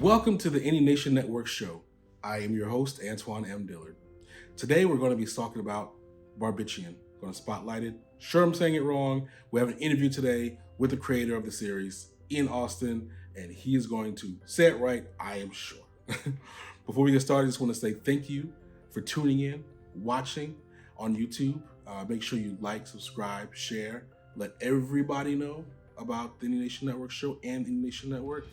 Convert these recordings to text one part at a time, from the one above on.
Welcome to the Any Nation Network show. I am your host, Antoine M Dillard. Today we're going to be talking about Barbatachtian. Going to spotlight it. Sure, I'm saying it wrong. We have an interview today with the creator of the series, Ian Austin, and he is going to say it right, I am sure. Before we get started, I just want to say thank you for tuning in, watching on YouTube. Make sure you like, subscribe, share, let everybody know about the Any Nation Network show and the Any Nation Network.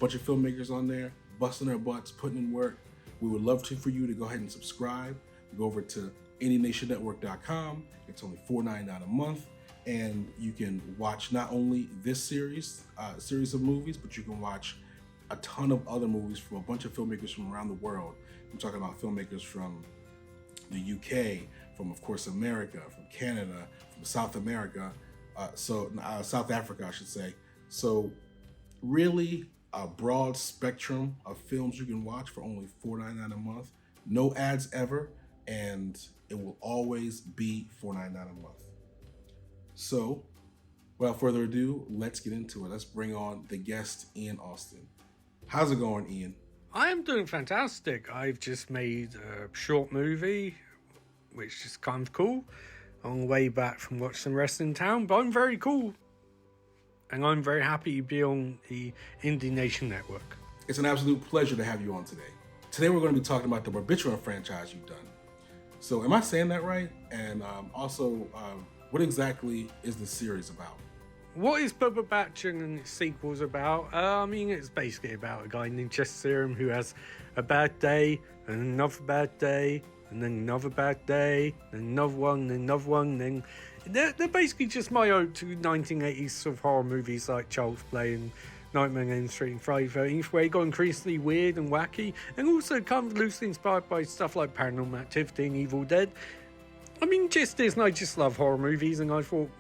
Bunch of filmmakers on there, busting their butts, putting in work. We would love for you to go ahead and subscribe. Go over to AnyNationNetwork.com. It's only $4.99 a month, and you can watch not only this series of movies, but you can watch a ton of other movies from a bunch of filmmakers from around the world. I'm talking about filmmakers from the UK, from of course America, from Canada, from South America, South Africa, I should say. So really a broad spectrum of films you can watch for only $4.99 a month. No ads ever, and it will always be $4.99 a month. So without further ado, let's get into it. Let's bring on the guest, Ian Austin. How's it going, Ian? I am doing fantastic. I've just made a short movie, which is kind of cool. On the way back from watching some wrestling in town, but I'm very cool. And I'm very happy to be on the Indie Nation Network. It's an absolute pleasure to have you on today. Today we're going to be talking about the Barbatachtian franchise you've done. So am I saying that right? And also, what exactly is the series about? What is Barbatachtian and its sequels about? It's basically about a guy named Chess Serum who has a bad day, and another bad day, and then another bad day, and another one, and another one, and they're basically just my ode to 1980s sort of horror movies like Child's Play and Nightmare on Elm Street and Friday the 13th, where it got increasingly weird and wacky, and also kind of loosely inspired by stuff like Paranormal Activity and Evil Dead. I just love horror movies, and I thought,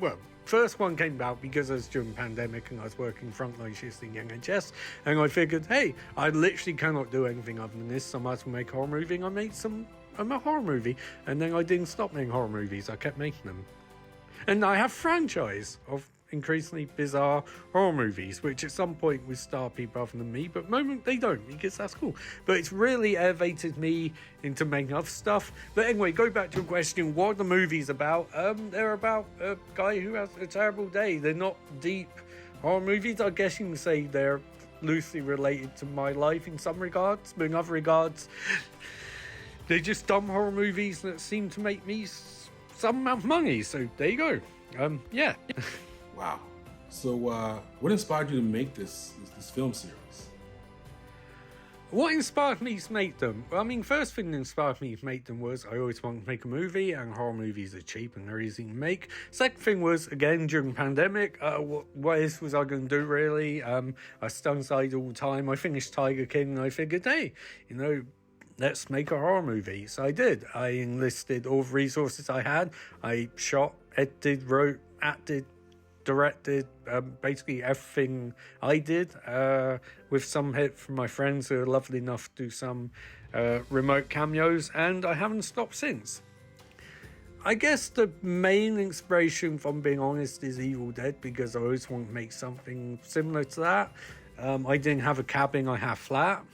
well, first one came about because I was during the pandemic and I was working frontline shifts in the NHS, and I figured, hey, I literally cannot do anything other than this, so I might as well make a horror movie, and I made a horror movie, and then I didn't stop making horror movies, I kept making them. And I have a franchise of increasingly bizarre horror movies, which at some point would star people other than me, but at the moment they don't, because that's cool. But it's really elevated me into making other stuff. But anyway, go back to your question, what are the movies about? They're about a guy who has a terrible day. They're not deep horror movies. I guess you can say they're loosely related to my life in some regards, but in other regards, they're just dumb horror movies that seem to make me some amount of money. So there you go. Yeah. Wow. So what inspired you to make this film series? What inspired me to make them? First thing that inspired me to make them was I always wanted to make a movie, and horror movies are cheap and they're easy to make. Second thing was, again, during the pandemic, what else was I going to do, really? I was stuck inside all the time. I finished Tiger King, and I figured, hey, let's make a horror movie. So I did. I enlisted all the resources I had. I shot, edited, wrote, acted, directed, basically everything I did, with some help from my friends who are lovely enough to do some remote cameos, and I haven't stopped since. I guess the main inspiration, if I'm being honest, is Evil Dead, because I always want to make something similar to that. I didn't have a cabin, I have flat.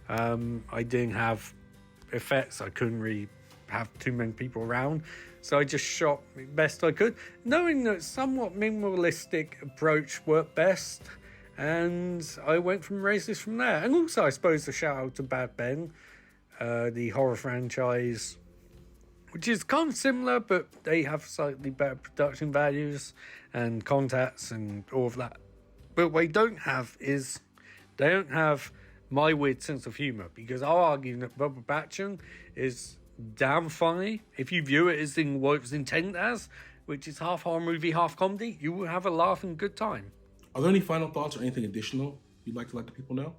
I didn't have effects, I couldn't really have too many people around, so I just shot the best I could, knowing that somewhat minimalistic approach worked best, and I went from races from there. And also, I suppose, a shout out to Bad Ben, the horror franchise, which is kind of similar, but they have slightly better production values and contacts and all of that. But what they don't have is, they don't have my weird sense of humour, because I'll argue that Barbatachtian is damn funny. If you view it as in what it was intended as, which is half horror movie, half comedy, you will have a laugh and good time. Are there any final thoughts or anything additional you'd like to let the people know?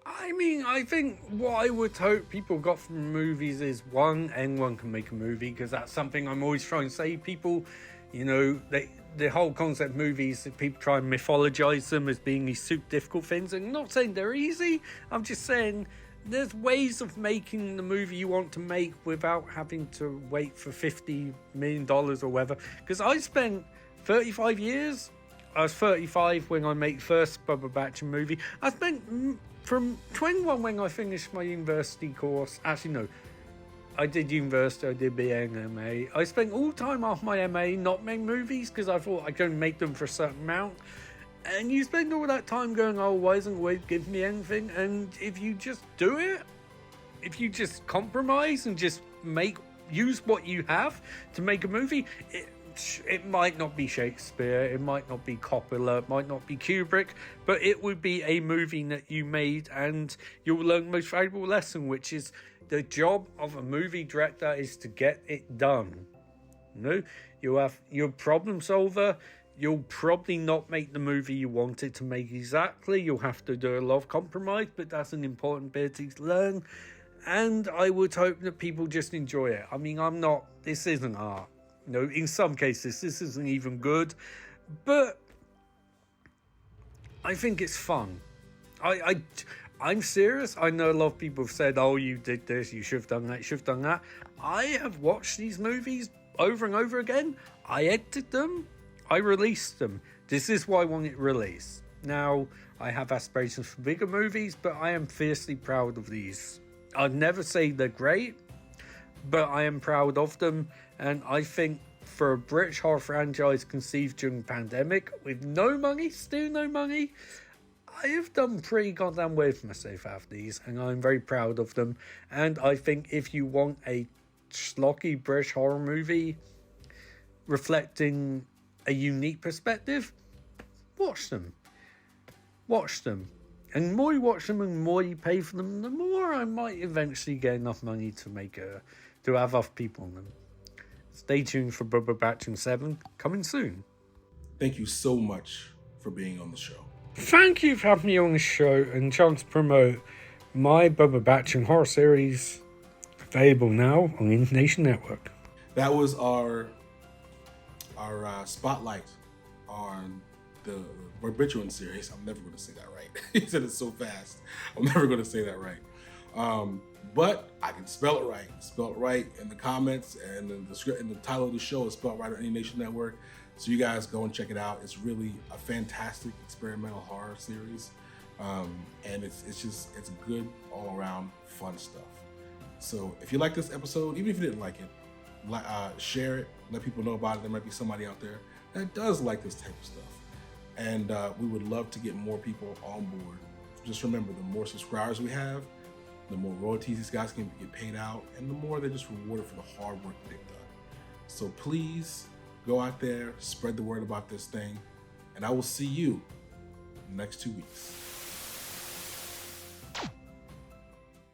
I think what I would hope people got from movies is, one, anyone can make a movie, because that's something I'm always trying to say. People, the whole concept of movies, that people try and mythologize them as being these super difficult things, and I'm not saying they're easy, I'm just saying there's ways of making the movie you want to make without having to wait for $50 million or whatever. Because I spent 35 years I was 35 when I made the first Barbatachtian movie. I spent from 21 when I finished my university course. Actually, no. I did university, I did BA and MA. I spent all time off my MA not making movies because I thought I couldn't make them for a certain amount. And you spend all that time going, oh, why isn't Wade giving me anything? And if you just do it, if you just compromise and just use what you have to make a movie, it might not be Shakespeare, it might not be Coppola, it might not be Kubrick, but it would be a movie that you made, and you'll learn the most valuable lesson, which is the job of a movie director is to get it done. You're a problem solver. You'll probably not make the movie you wanted to make exactly. You'll have to do a lot of compromise, but that's an important bit to learn. And I would hope that people just enjoy it. I mean, this isn't art. In some cases, this isn't even good. But I think it's fun. I'm serious. I know a lot of people have said, oh, you did this, you should have done that, you should have done that. I have watched these movies over and over again. I edited them. I released them. This is why I want it released. Now, I have aspirations for bigger movies, but I am fiercely proud of these. I'd never say they're great, but I am proud of them. And I think for a British horror franchise conceived during the pandemic, with still no money, I have done pretty goddamn well for myself out of these, and I'm very proud of them. And I think if you want a schlocky British horror movie reflecting a unique perspective, watch them. And the more you watch them and the more you pay for them, the more I might eventually get enough money to have other people in them. Stay tuned for Barbatachtian 7, coming soon. Thank you so much for being on the show. Thank you for having me on the show and chance to promote my Barbatachtian horror series, available now on the Nation Network. That was our spotlight on the Barbatachtian series. I'm never going to say that right. He said it so fast. I'm never going to say that right. But I can spell it right. Spell it right in the comments, and the title of the show is spelled right on Any Nation Network. So you guys go and check it out. It's really a fantastic experimental horror series, and it's good all around fun stuff. So if you like this episode, even if you didn't like it, share it. Let people know about it. There might be somebody out there that does like this type of stuff, and we would love to get more people on board. Just remember, the more subscribers we have, the more royalties these guys can get paid out, and the more they're just rewarded for the hard work that they've done. So please go out there, spread the word about this thing, and I will see you in the next 2 weeks.